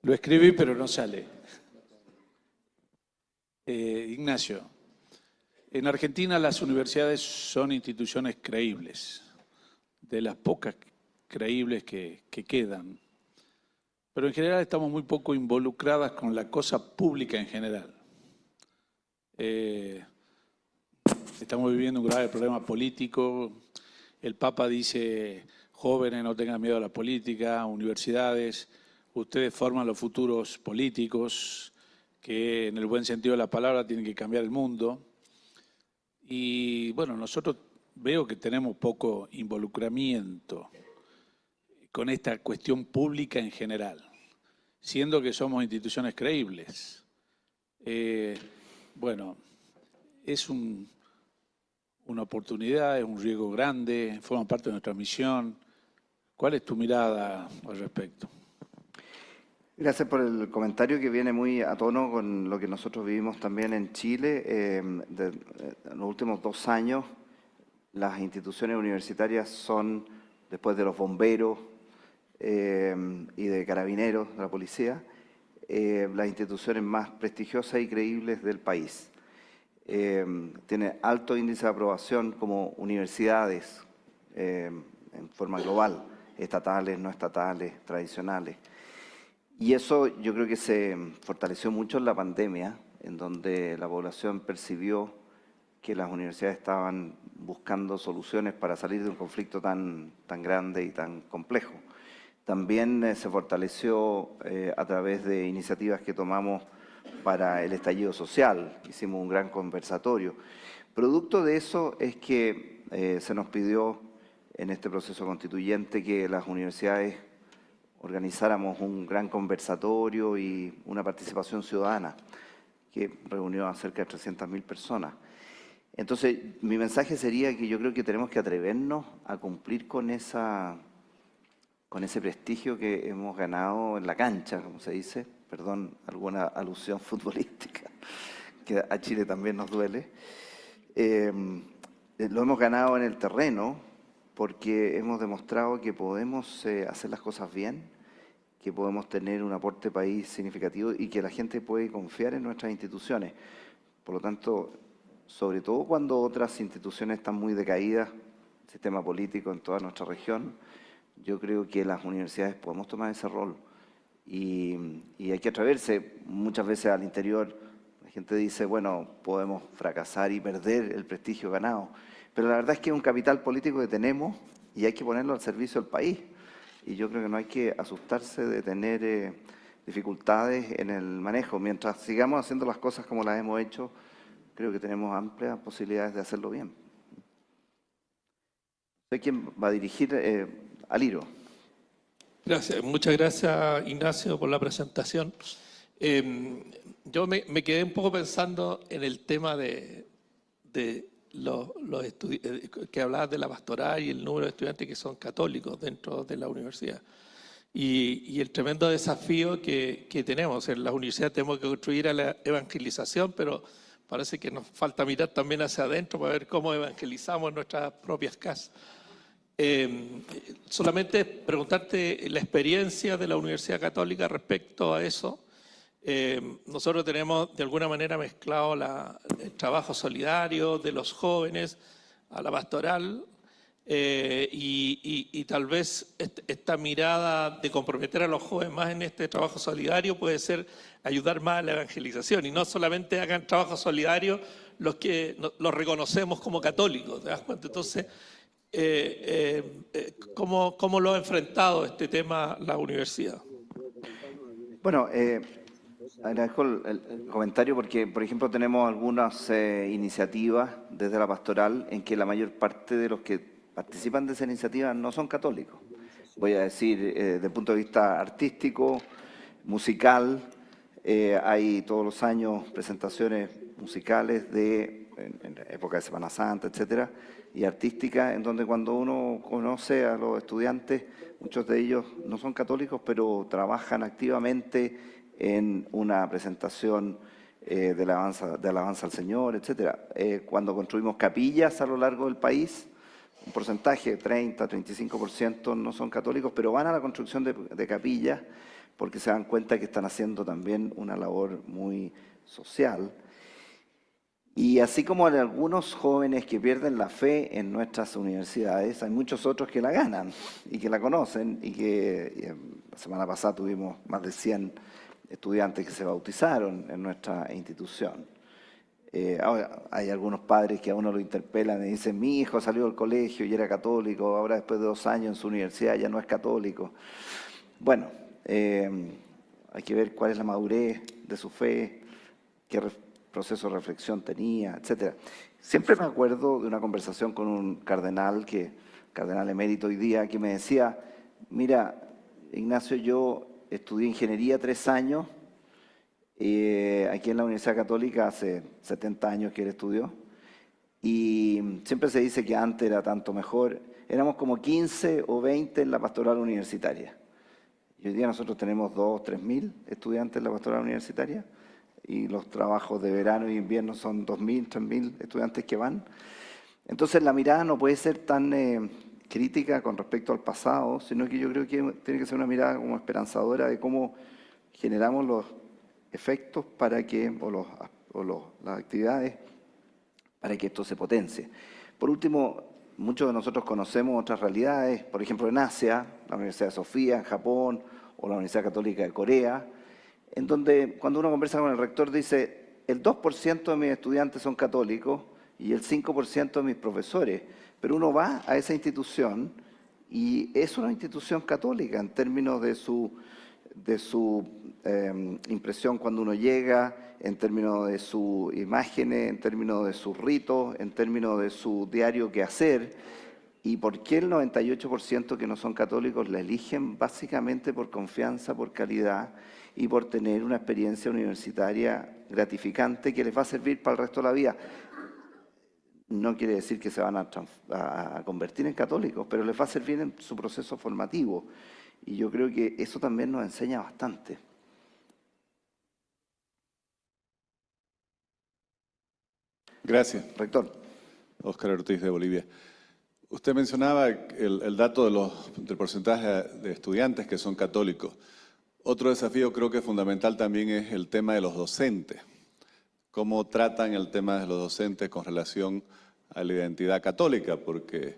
Lo escribí, pero no sale. Ignacio, en Argentina las universidades son instituciones creíbles, de las pocas creíbles que quedan. Pero en general estamos muy poco involucradas con la cosa pública en general. Estamos viviendo un grave problema político. El Papa dice, jóvenes, no tengan miedo a la política, universidades, ustedes forman los futuros políticos que en el buen sentido de la palabra tienen que cambiar el mundo. Y bueno, nosotros veo que tenemos poco involucramiento con esta cuestión pública en general, siendo que somos instituciones creíbles. Bueno, es una oportunidad, es un riesgo grande, forma parte de nuestra misión. ¿Cuál es tu mirada al respecto? Gracias por el comentario que viene muy a tono con lo que nosotros vivimos también en Chile. En los últimos 2 años, las instituciones universitarias son, después de los bomberos y de carabineros, de la policía, las instituciones más prestigiosas y creíbles del país. Tiene alto índice de aprobación como universidades en forma global, estatales, no estatales, tradicionales. Y eso yo creo que se fortaleció mucho en la pandemia, en donde la población percibió que las universidades estaban buscando soluciones para salir de un conflicto tan grande y tan complejo. También se fortaleció a través de iniciativas que tomamos para el estallido social. Hicimos un gran conversatorio. Producto de eso es que se nos pidió en este proceso constituyente que las universidades organizáramos un gran conversatorio y una participación ciudadana que reunió a cerca de 300.000 personas. Entonces, mi mensaje sería que yo creo que tenemos que atrevernos a cumplir con ese prestigio que hemos ganado en la cancha, como se dice, perdón, alguna alusión futbolística, que a Chile también nos duele. Lo hemos ganado en el terreno, porque hemos demostrado que podemos hacer las cosas bien, que podemos tener un aporte país significativo y que la gente puede confiar en nuestras instituciones. Por lo tanto, sobre todo cuando otras instituciones están muy decaídas, el sistema político en toda nuestra región, yo creo que las universidades podemos tomar ese rol y hay que atreverse. Muchas veces al interior la gente dice, bueno, podemos fracasar y perder el prestigio ganado. Pero la verdad es que es un capital político que tenemos y hay que ponerlo al servicio del país. Y yo creo que no hay que asustarse de tener dificultades en el manejo. Mientras sigamos haciendo las cosas como las hemos hecho, creo que tenemos amplias posibilidades de hacerlo bien. ¿Sé quién va a dirigir? Aliro. Gracias. Muchas gracias, Ignacio, por la presentación. Yo me quedé un poco pensando en el tema de que hablabas de la pastoral y el número de estudiantes que son católicos dentro de la universidad. Y el tremendo desafío que tenemos. En las universidades tenemos que construir a la evangelización, pero parece que nos falta mirar también hacia adentro para ver cómo evangelizamos nuestras propias casas. Solamente preguntarte la experiencia de la Universidad Católica respecto a eso. Nosotros tenemos de alguna manera mezclado el trabajo solidario de los jóvenes a la pastoral. y tal vez esta mirada de comprometer a los jóvenes más en este trabajo solidario puede ser ayudar más a la evangelización y no solamente hagan trabajo solidario los que los reconocemos como católicos, ¿te das cuenta? Entonces, ¿cómo lo ha enfrentado este tema la universidad? Bueno, agradezco el comentario porque, por ejemplo, tenemos algunas iniciativas desde la pastoral en que la mayor parte de los que participan de esa iniciativa no son católicos. Voy a decir, desde el punto de vista artístico, musical, hay todos los años presentaciones musicales en época de Semana Santa, etcétera, y artísticas, en donde cuando uno conoce a los estudiantes, muchos de ellos no son católicos, pero trabajan activamente en una presentación de alabanza al Señor, etcétera. Cuando construimos capillas a lo largo del país, un porcentaje, 30-35% no son católicos, pero van a la construcción de capillas porque se dan cuenta que están haciendo también una labor muy social. Y así como hay algunos jóvenes que pierden la fe en nuestras universidades, hay muchos otros que la ganan y que la conocen y que la semana pasada tuvimos más de 100 estudiantes que se bautizaron en nuestra institución. Ahora, hay algunos padres que a uno lo interpelan y dicen, mi hijo salió del colegio y era católico, ahora después de 2 años en su universidad ya no es católico. Bueno, hay que ver cuál es la madurez de su fe, qué proceso de reflexión tenía, etc. Siempre me acuerdo de una conversación con un cardenal emérito hoy día, que me decía, mira, Ignacio, yo estudié ingeniería 3 años, aquí en la Universidad Católica hace 70 años que él estudió, y siempre se dice que antes era tanto mejor, éramos como 15 o 20 en la pastoral universitaria. Y hoy día nosotros tenemos 2.000 o 3.000 estudiantes en la pastoral universitaria, y los trabajos de verano y invierno son 2.000 o 3.000 estudiantes que van. Entonces la mirada no puede ser tan crítica con respecto al pasado, sino que yo creo que tiene que ser una mirada como esperanzadora de cómo generamos los efectos para que, las actividades para que esto se potencie. Por último, muchos de nosotros conocemos otras realidades, por ejemplo en Asia, la Universidad de Sofía en Japón o la Universidad Católica de Corea, en donde cuando uno conversa con el rector dice el 2% de mis estudiantes son católicos y el 5% de mis profesores, pero uno va a esa institución y es una institución católica en términos de su impresión cuando uno llega, en términos de sus imágenes, en términos de sus ritos, en términos de su diario quehacer. ¿Y por qué el 98% que no son católicos la eligen? Básicamente por confianza, por calidad y por tener una experiencia universitaria gratificante que les va a servir para el resto de la vida. No quiere decir que se van a convertir en católicos, pero les va a servir en su proceso formativo. Y yo creo que eso también nos enseña bastante. Gracias. Rector. Óscar Ortiz, de Bolivia. Usted mencionaba el dato del porcentaje de estudiantes que son católicos. Otro desafío creo que fundamental también es el tema de los docentes. ¿Cómo tratan el tema de los docentes con relación a la identidad católica? Porque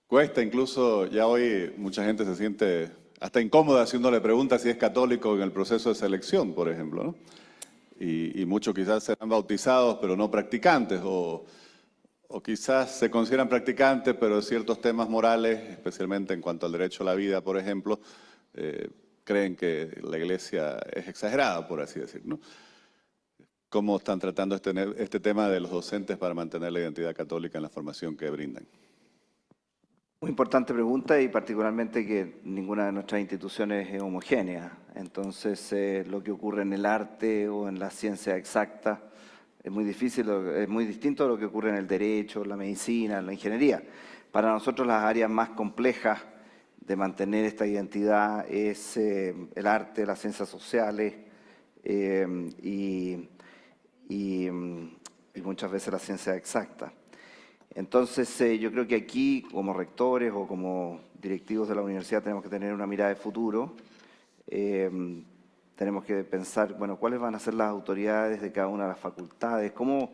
cuesta incluso, ya hoy mucha gente se siente hasta incómoda si uno le pregunta si es católico en el proceso de selección, por ejemplo, ¿no? Y muchos quizás serán bautizados pero no practicantes, o quizás se consideran practicantes pero ciertos temas morales, especialmente en cuanto al derecho a la vida, por ejemplo, creen que la Iglesia es exagerada, por así decir, ¿no? ¿Cómo están tratando este tema de los docentes para mantener la identidad católica en la formación que brindan? Muy importante pregunta, y particularmente que ninguna de nuestras instituciones es homogénea. Entonces, lo que ocurre en el arte o en la ciencia exacta es muy difícil, es muy distinto a lo que ocurre en el derecho, la medicina, la ingeniería. Para nosotros las áreas más complejas de mantener esta identidad es el arte, las ciencias sociales y muchas veces la ciencia exacta. Entonces, yo creo que aquí, como rectores o como directivos de la universidad, tenemos que tener una mirada de futuro. Tenemos que pensar, bueno, cuáles van a ser las autoridades de cada una de las facultades, cómo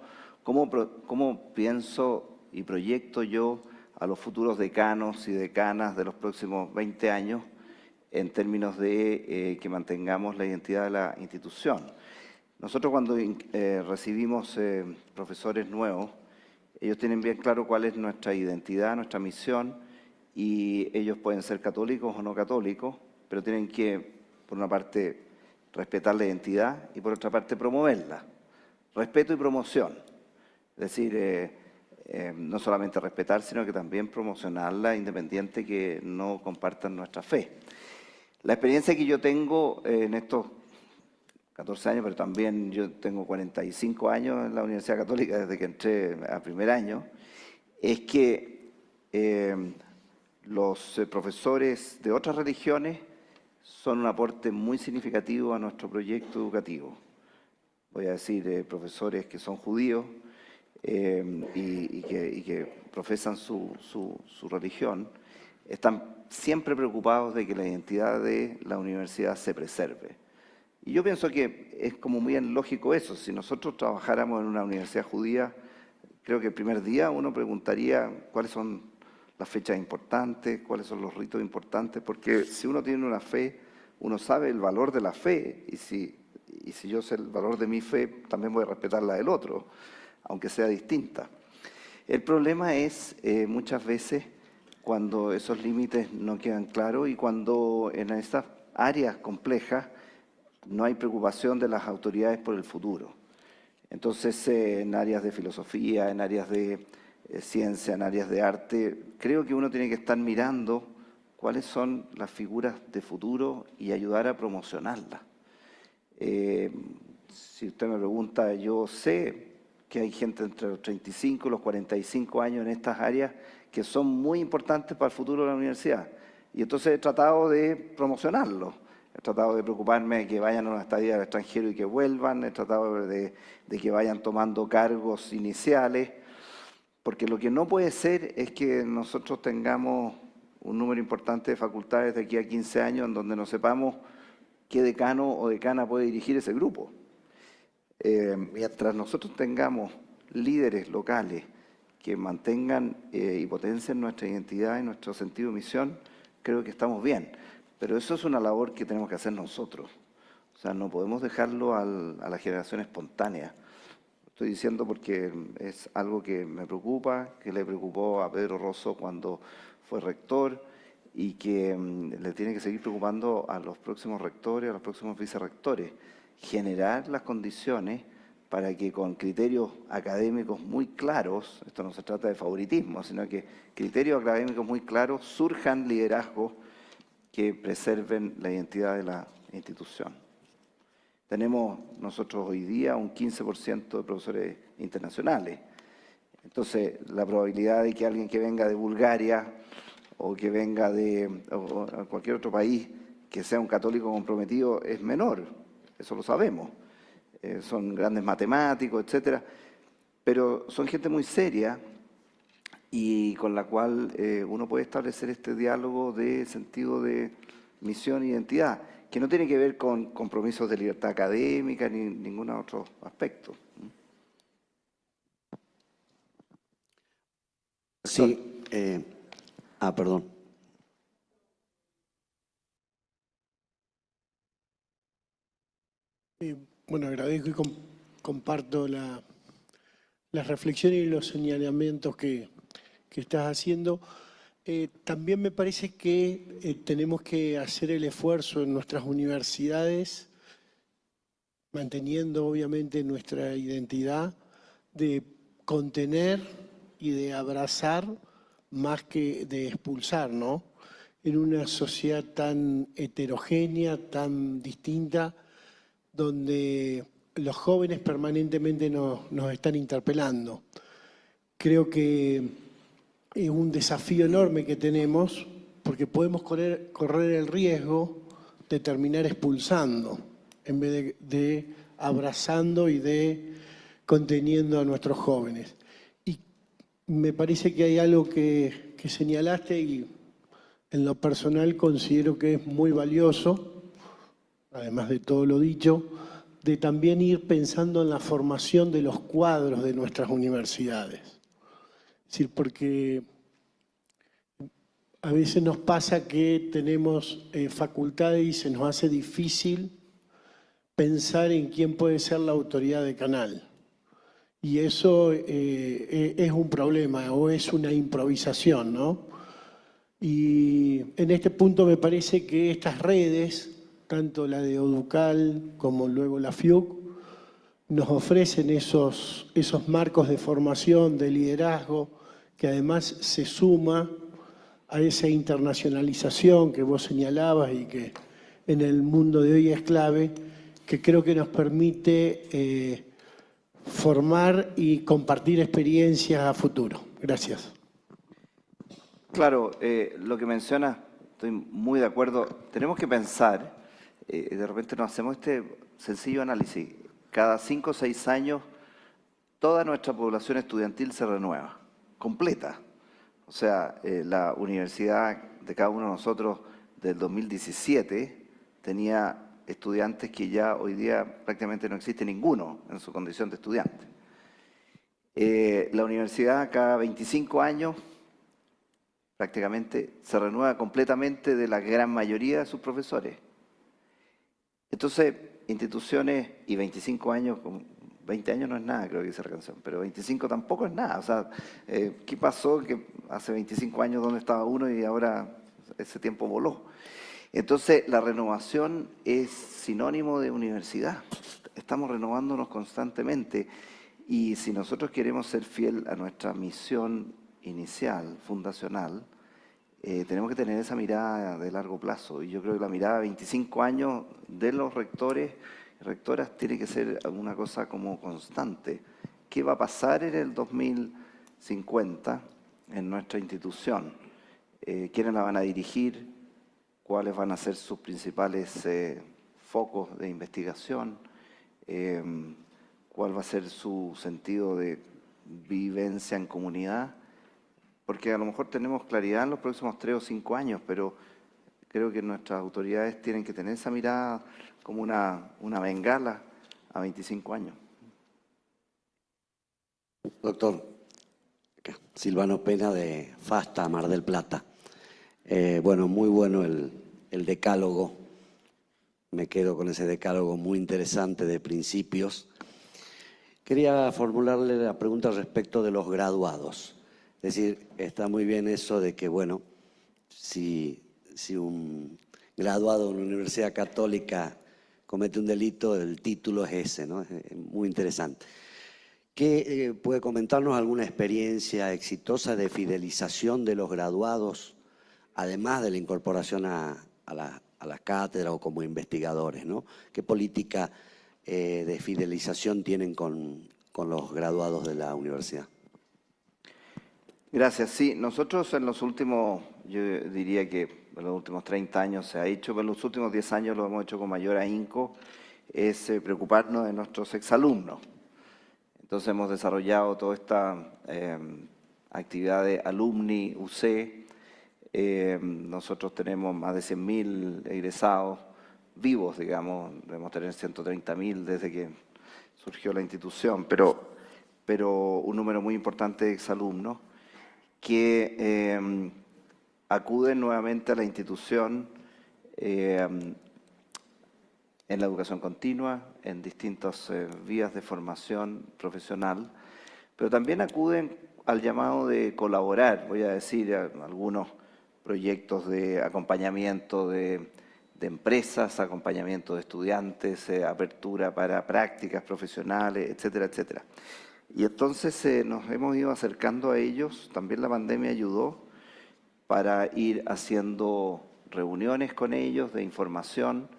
pienso y proyecto yo a los futuros decanos y decanas de los próximos 20 años en términos de que mantengamos la identidad de la institución. Nosotros cuando recibimos profesores nuevos, ellos tienen bien claro cuál es nuestra identidad, nuestra misión, y ellos pueden ser católicos o no católicos, pero tienen que, por una parte, respetar la identidad y por otra parte promoverla. Respeto y promoción. Es decir, no solamente respetar, sino que también promocionarla, independiente que no compartan nuestra fe. La experiencia que yo tengo en estos 14 años, pero también yo tengo 45 años en la Universidad Católica desde que entré a primer año, es que los profesores de otras religiones son un aporte muy significativo a nuestro proyecto educativo. Voy a decir, profesores que son judíos y que profesan su religión, están siempre preocupados de que la identidad de la universidad se preserve. Y yo pienso que es como muy lógico eso. Si nosotros trabajáramos en una universidad judía, creo que el primer día uno preguntaría cuáles son las fechas importantes, cuáles son los ritos importantes, porque si uno tiene una fe, uno sabe el valor de la fe, y si yo sé el valor de mi fe, también voy a respetar la del otro, aunque sea distinta. El problema es muchas veces cuando esos límites no quedan claros y cuando en estas áreas complejas no hay preocupación de las autoridades por el futuro. Entonces, en áreas de filosofía, en áreas de ciencia, en áreas de arte, creo que uno tiene que estar mirando cuáles son las figuras de futuro y ayudar a promocionarlas. Si usted me pregunta, yo sé que hay gente entre los 35 y los 45 años en estas áreas que son muy importantes para el futuro de la universidad. Y entonces he tratado de promocionarlo. He tratado de preocuparme de que vayan a una estadía al extranjero y que vuelvan. He tratado de que vayan tomando cargos iniciales. Porque lo que no puede ser es que nosotros tengamos un número importante de facultades de aquí a 15 años en donde no sepamos qué decano o decana puede dirigir ese grupo. Mientras nosotros tengamos líderes locales que mantengan y potencien nuestra identidad y nuestro sentido de misión, creo que estamos bien. Pero eso es una labor que tenemos que hacer nosotros. O sea, no podemos dejarlo a la generación espontánea. Estoy diciendo porque es algo que me preocupa, que le preocupó a Pedro Rosso cuando fue rector y que le tiene que seguir preocupando a los próximos rectores, a los próximos vicerrectores. Generar las condiciones para que con criterios académicos muy claros, esto no se trata de favoritismo, sino que criterios académicos muy claros, surjan liderazgos que preserven la identidad de la institución. Tenemos nosotros hoy día un 15% de profesores internacionales. Entonces, la probabilidad de que alguien que venga de Bulgaria o que venga de cualquier otro país que sea un católico comprometido es menor, eso lo sabemos. Son grandes matemáticos, etcétera, pero son gente muy seria y con la cual uno puede establecer este diálogo de sentido de misión e identidad, que no tiene que ver con compromisos de libertad académica ni ningún otro aspecto. Sí, perdón. Bueno, agradezco y comparto las reflexiones y los señalamientos que estás haciendo. También me parece que tenemos que hacer el esfuerzo en nuestras universidades, manteniendo obviamente nuestra identidad, de contener y de abrazar más que de expulsar, ¿no? En una sociedad tan heterogénea, tan distinta, donde los jóvenes permanentemente nos están interpelando. Creo que es un desafío enorme que tenemos, porque podemos correr el riesgo de terminar expulsando, en vez de abrazando y de conteniendo a nuestros jóvenes. Y me parece que hay algo que señalaste y en lo personal considero que es muy valioso, además de todo lo dicho, de también ir pensando en la formación de los cuadros de nuestras universidades. Es decir, porque A veces nos pasa que tenemos facultades y se nos hace difícil pensar en quién puede ser la autoridad de canal. Y eso es un problema o es una improvisación, ¿no? Y en este punto me parece que estas redes, tanto la de Oducal como luego la FIUC, nos ofrecen esos marcos de formación, de liderazgo, que además se suma a esa internacionalización que vos señalabas y que en el mundo de hoy es clave, que creo que nos permite formar y compartir experiencias a futuro. Gracias. Claro, lo que menciona, estoy muy de acuerdo. Tenemos que pensar, de repente nos hacemos este sencillo análisis. Cada 5 o 6 años, toda nuestra población estudiantil se renueva, completa. O sea, la universidad de cada uno de nosotros del 2017 tenía estudiantes que ya hoy día prácticamente no existe ninguno en su condición de estudiante. La universidad cada 25 años prácticamente se renueva completamente de la gran mayoría de sus profesores. Entonces, instituciones y 25 años, 20 años no es nada, creo que dice la canción, pero 25 tampoco es nada. O sea, ¿qué pasó que hace 25 años dónde estaba uno y ahora ese tiempo voló? Entonces, la renovación es sinónimo de universidad. Estamos renovándonos constantemente y si nosotros queremos ser fiel a nuestra misión inicial, fundacional, tenemos que tener esa mirada de largo plazo. Y yo creo que la mirada de 25 años de los rectores y rectoras tiene que ser una cosa como constante. ¿Qué va a pasar en el 2050 en nuestra institución? ¿Quiénes la van a dirigir? ¿Cuáles van a ser sus principales focos de investigación? ¿Cuál va a ser su sentido de vivencia en comunidad? Porque a lo mejor tenemos claridad en los próximos 3 o 5 años, pero creo que nuestras autoridades tienen que tener esa mirada como una bengala a 25 años. Doctor, Silvano Pena de FASTA, Mar del Plata. Bueno, muy bueno el decálogo. Me quedo con ese decálogo muy interesante de principios. Quería formularle la pregunta respecto de los graduados. Es decir, está muy bien eso de que, bueno, si un graduado de una universidad católica comete un delito, el título es ese, ¿no? Es muy interesante. ¿Qué puede comentarnos alguna experiencia exitosa de fidelización de los graduados, además de la incorporación a las cátedras o como investigadores, ¿no? ¿Qué política de fidelización tienen con los graduados de la universidad? Gracias. Sí, nosotros en los últimos, yo diría que en los últimos 30 años se ha hecho, pero en los últimos 10 años lo hemos hecho con mayor ahínco, es preocuparnos de nuestros exalumnos. Entonces hemos desarrollado toda esta actividad de Alumni UC. Nosotros tenemos más de 100.000 egresados vivos, digamos, debemos tener 130.000 desde que surgió la institución, pero un número muy importante de exalumnos que acuden nuevamente a la institución en la educación continua, en distintas vías de formación profesional, pero también acuden al llamado de colaborar, voy a decir, a algunos proyectos de acompañamiento de empresas, acompañamiento de estudiantes, apertura para prácticas profesionales, etcétera, etcétera. Y entonces nos hemos ido acercando a ellos, también la pandemia ayudó para ir haciendo reuniones con ellos de información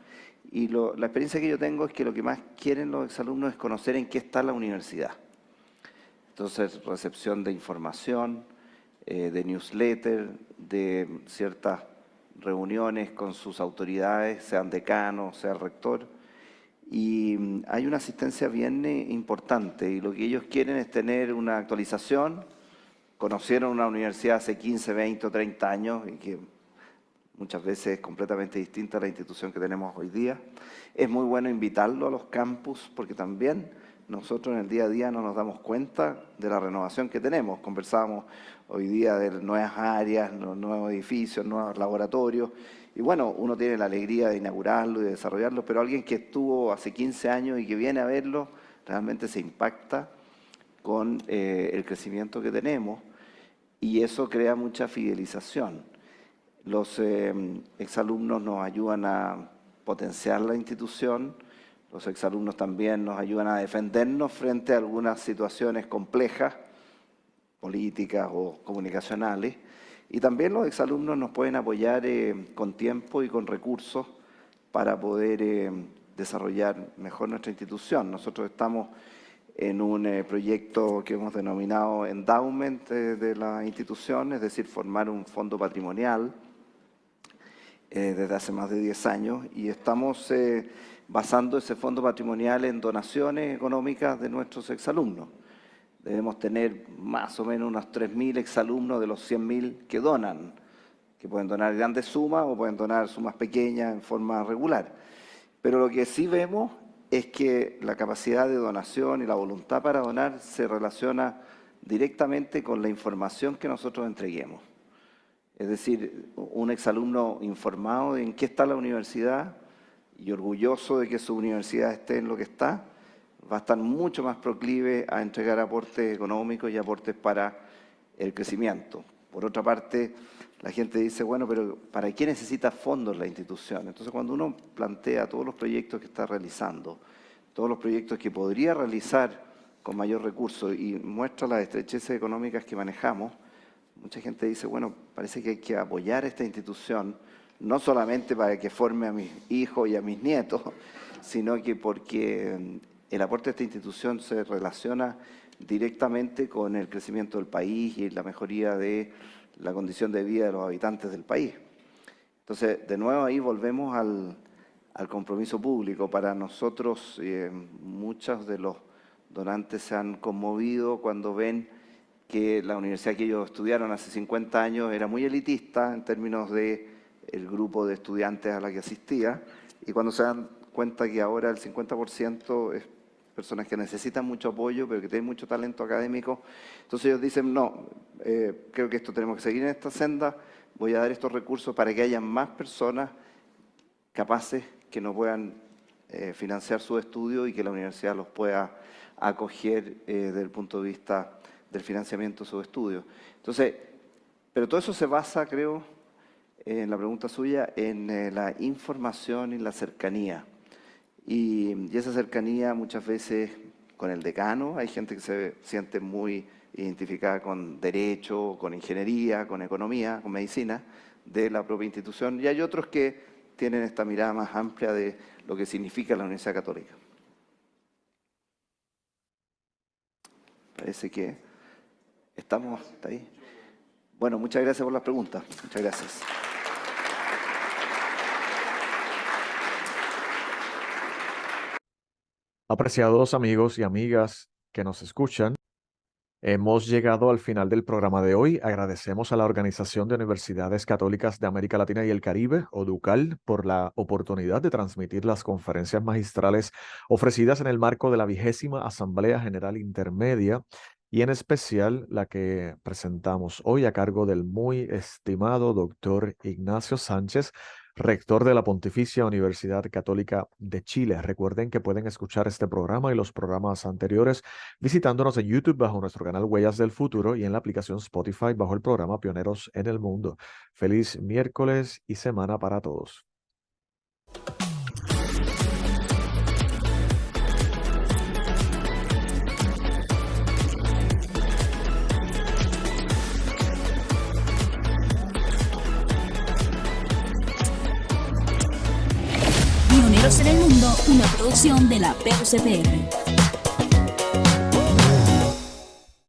y la experiencia que yo tengo es que lo que más quieren los exalumnos es conocer en qué está la universidad. Entonces, recepción de información, de newsletter, de ciertas reuniones con sus autoridades, sean decanos, sea el rector, y hay una asistencia bien importante y lo que ellos quieren es tener una actualización. Conocieron una universidad hace 15, 20 o 30 años y que muchas veces es completamente distinta a la institución que tenemos hoy día. Es muy bueno invitarlo a los campus porque también nosotros en el día a día no nos damos cuenta de la renovación que tenemos. Conversábamos hoy día de nuevas áreas, nuevos edificios, nuevos laboratorios. Y bueno, uno tiene la alegría de inaugurarlo y de desarrollarlo, pero alguien que estuvo hace 15 años y que viene a verlo, realmente se impacta con el crecimiento que tenemos y eso crea mucha fidelización. Los exalumnos nos ayudan a potenciar la institución, los exalumnos también nos ayudan a defendernos frente a algunas situaciones complejas, políticas o comunicacionales, y también los exalumnos nos pueden apoyar con tiempo y con recursos para poder desarrollar mejor nuestra institución. Nosotros estamos en un proyecto que hemos denominado endowment de la institución, es decir, formar un fondo patrimonial desde hace más de 10 años y estamos basando ese fondo patrimonial en donaciones económicas de nuestros exalumnos. Debemos tener más o menos unos 3.000 exalumnos de los 100.000 que donan, que pueden donar grandes sumas o pueden donar sumas pequeñas en forma regular. Pero lo que sí vemos es que la capacidad de donación y la voluntad para donar se relaciona directamente con la información que nosotros entreguemos. Es decir, un exalumno informado de en qué está la universidad y orgulloso de que su universidad esté en lo que está, va a estar mucho más proclive a entregar aportes económicos y aportes para el crecimiento. Por otra parte, la gente dice, bueno, pero ¿para qué necesita fondos la institución? Entonces, cuando uno plantea todos los proyectos que está realizando, todos los proyectos que podría realizar con mayor recurso y muestra las estrecheces económicas que manejamos, mucha gente dice, bueno, parece que hay que apoyar a esta institución, no solamente para que forme a mis hijos y a mis nietos, sino que porque el aporte de esta institución se relaciona directamente con el crecimiento del país y la mejoría de la condición de vida de los habitantes del país. Entonces, de nuevo ahí volvemos al compromiso público. Para nosotros, muchos de los donantes se han conmovido cuando ven que la universidad que ellos estudiaron hace 50 años era muy elitista en términos de el grupo de estudiantes a la que asistía, y cuando se dan cuenta que ahora el 50% es personas que necesitan mucho apoyo, pero que tienen mucho talento académico. Entonces ellos dicen, no, creo que esto tenemos que seguir en esta senda, voy a dar estos recursos para que haya más personas capaces que nos puedan financiar su estudio y que la universidad los pueda acoger desde el punto de vista del financiamiento de sus estudios. Entonces, pero todo eso se basa, creo, en la pregunta suya, en la información y la cercanía. Y esa cercanía muchas veces con el decano, hay gente que se siente muy identificada con derecho, con ingeniería, con economía, con medicina de la propia institución, y hay otros que tienen esta mirada más amplia de lo que significa la Universidad Católica. Parece que estamos ahí. Bueno, muchas gracias por las preguntas. Muchas gracias. Apreciados amigos y amigas que nos escuchan, hemos llegado al final del programa de hoy. Agradecemos a la Organización de Universidades Católicas de América Latina y el Caribe, ODUCAL, por la oportunidad de transmitir las conferencias magistrales ofrecidas en el marco de la 20ª Asamblea General Intermedia, y en especial la que presentamos hoy a cargo del muy estimado doctor Ignacio Sánchez, rector de la Pontificia Universidad Católica de Chile. Recuerden que pueden escuchar este programa y los programas anteriores visitándonos en YouTube bajo nuestro canal Huellas del Futuro y en la aplicación Spotify bajo el programa Pioneros en el Mundo. Feliz miércoles y semana para todos. Pioneros en el Mundo, una producción de la PUCPR.